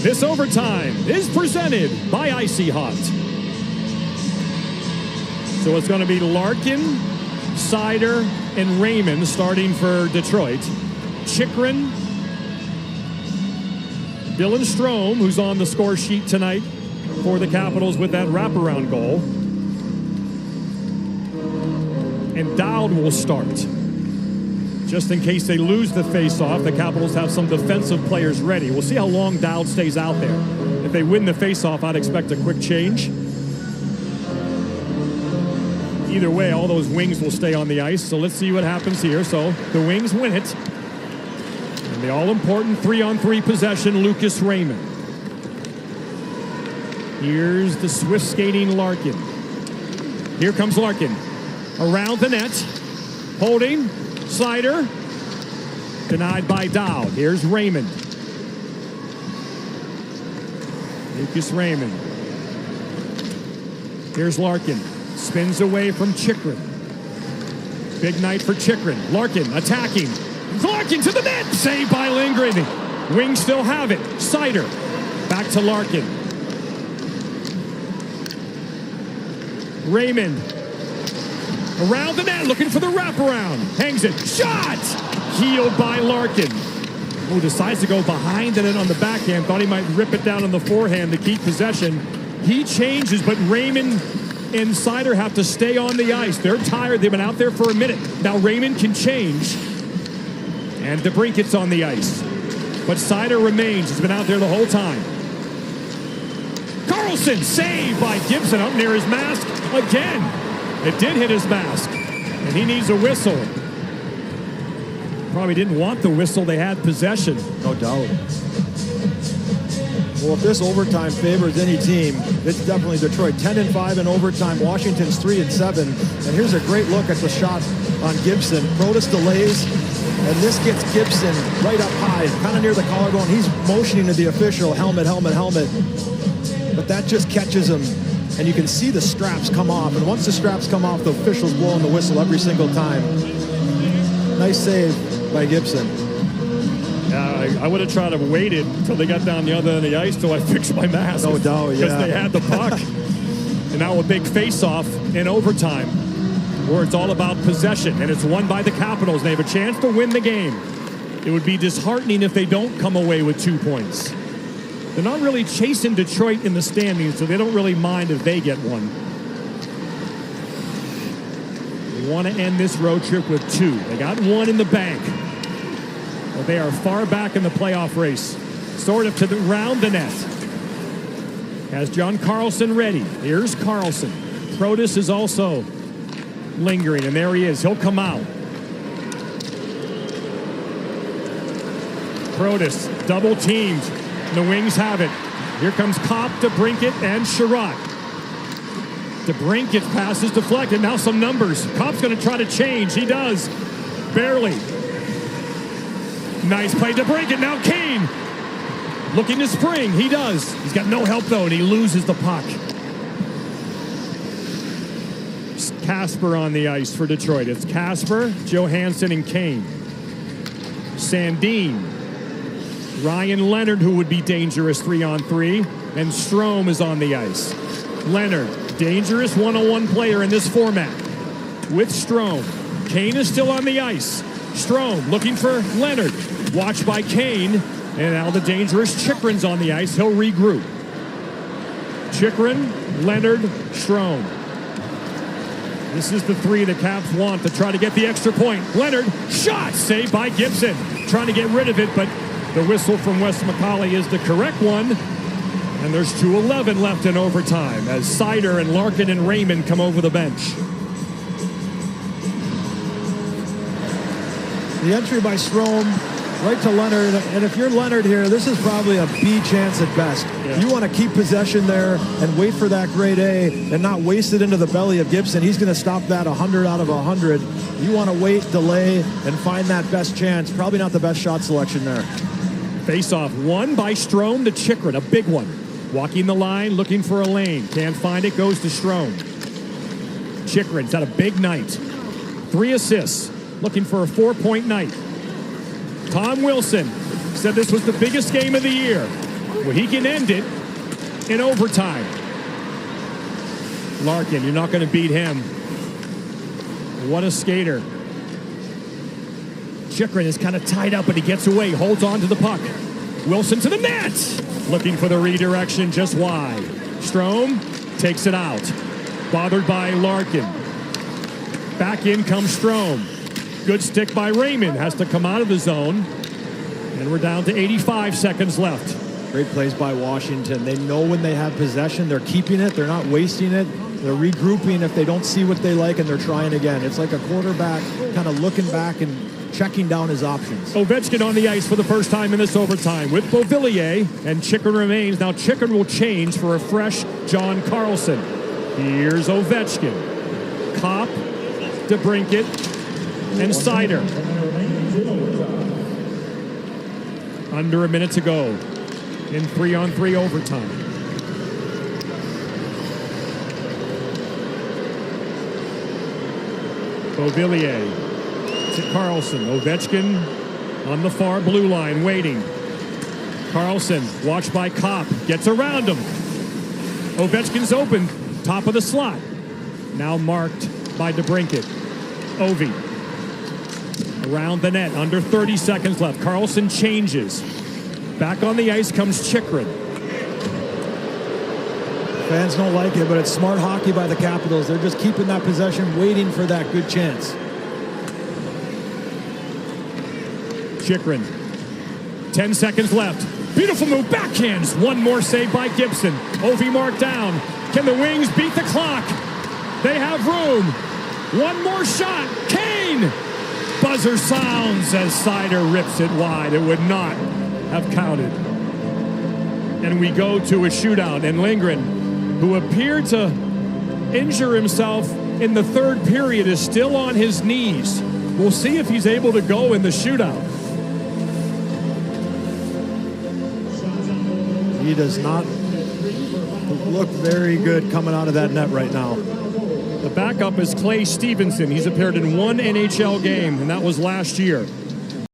This overtime is presented by Icy Hot. So it's going to be Larkin, Seider, and Raymond starting for Detroit. Chychrun, Dylan Strome, who's on the score sheet tonight for the Capitals with that wraparound goal. And Dowd will start. Just in case they lose the faceoff, the Capitals have some defensive players ready. We'll see how long Dowd stays out there. If they win the faceoff, I'd expect a quick change. Either way, all those Wings will stay on the ice. So let's see what happens here. So the Wings win it. And the all-important 3-on-3 possession, Lucas Raymond. Here's the swift skating Larkin. Here comes Larkin. Around the net. Holding. Slider. Denied by Dowd. Here's Raymond. Lucas Raymond. Here's Larkin. Spins away from Chychrun. Big night for Chychrun. Larkin attacking. Larkin to the net. Saved by Lindgren. Wings still have it. Seider. Back to Larkin. Raymond. Around the net, looking for the wraparound. Hangs it. Shot! Healed by Larkin. Who decides to go behind the net on the backhand. Thought he might rip it down on the forehand to keep possession. He changes, but Raymond and Seider have to stay on the ice. They're tired. They've been out there for a minute. Now Raymond can change. And DeBrincat's on the ice. But Seider remains. He's been out there the whole time. Carlson saved by Gibson up near his mask again. It did hit his mask. And he needs a whistle. Probably didn't want the whistle. They had possession. No doubt. Well, if this overtime favors any team, it's definitely Detroit. 10-5 in overtime. Washington's 3-7. And here's a great look at the shot on Gibson. Protas delays, and this gets Gibson right up high, kind of near the collarbone. He's motioning to the official, helmet. But that just catches him, and you can see the straps come off. And once the straps come off, the official's blowing the whistle every single time. Nice save by Gibson. I would have tried to wait it until they got down the other end of the ice till I fixed my mask. No doubt, yeah. Because they had the puck. And now a big face-off in overtime where it's all about possession, and it's won by the Capitals. They have a chance to win the game. It would be disheartening if they don't come away with 2 points. They're not really chasing Detroit in the standings, so they don't really mind if they get one. They want to end this road trip with 2. They got 1 in the bank. But they are far back in the playoff race. Sort of to the round the net. Has John Carlson ready. Here's Carlson. Protas is also lingering, and there he is. He'll come out. Protas double teamed. The Wings have it. Here comes Kopp, DeBrincat, and Sherratt. DeBrincat passes deflected. Now some numbers. Kopp's going to try to change. He does. Barely. Nice play, DeBrincat. Now Kane looking to spring. He does. He's got no help, though, and he loses the puck. Kasper on the ice for Detroit. It's Kasper, Johansson, and Kane. Sandin. Ryan Leonard, who would be dangerous 3-on-3. And Strome is on the ice. Leonard, dangerous 1-on-1 player in this format. With Strome. Kane is still on the ice. Strome looking for Leonard. Watched by Kane. And now the dangerous Chychrun's on the ice. He'll regroup. Chychrun, Leonard, Strome. This is the 3 the Caps want to try to get the extra point. Leonard, shot, saved by Gibson. Trying to get rid of it, but the whistle from Wes McCauley is the correct one. And there's 2:11 left in overtime as Seider and Larkin and Raymond come over the bench. The entry by Strome right to Leonard, and if you're Leonard here, this is probably a B chance at best. Yeah. You want to keep possession there and wait for that grade A and not waste it into the belly of Gibson. He's going to stop that 100 out of 100. You want to wait, delay, and find that best chance. Probably not the best shot selection there. Face-off won by Strome to Chychrun, a big one. Walking the line, looking for a lane. Can't find it, goes to Strome. Chychrun's had a big night. 3 assists, looking for a 4-point night. Tom Wilson said this was the biggest game of the year. Well, he can end it in overtime. Larkin, you're not going to beat him. What a skater. Chychrun is kind of tied up, but he gets away, holds on to the puck. Wilson to the net. Looking for the redirection, just wide. Strome takes it out. Bothered by Larkin. Back in comes Strome. Good stick by Raymond. Has to come out of the zone. And we're down to 85 seconds left. Great plays by Washington. They know when they have possession, they're keeping it. They're not wasting it. They're regrouping if they don't see what they like, and they're trying again. It's like a quarterback kind of looking back and checking down his options. Ovechkin on the ice for the first time in this overtime with Beauvillier, and Chychrun remains. Now Chychrun will change for a fresh John Carlson. Here's Ovechkin. Kopp, DeBrincat, and Seider. Under a minute to go in 3-on-3 overtime. Beauvillier to Carlson. Ovechkin on the far blue line waiting. Carlson watched by Kopp. Gets around him. Ovechkin's open. Top of the slot. Now marked by DeBrincat. Ovi. Around the net. Under 30 seconds left. Carlson changes. Back on the ice comes Chychrun. Fans don't like it, but it's smart hockey by the Capitals. They're just keeping that possession, waiting for that good chance. Chychrun. 10 seconds left. Beautiful move. Backhands. One more save by Gibson. Ovi marked down. Can the Wings beat the clock? They have room. One more shot. Kane. Buzzer sounds as Seider rips it wide. It would not have counted. And we go to a shootout. And Lindgren, who appeared to injure himself in the third period, is still on his knees. We'll see if he's able to go in the shootout. He does not look very good coming out of that net right now. The backup is Clay Stevenson. He's appeared in one NHL game, and that was last year.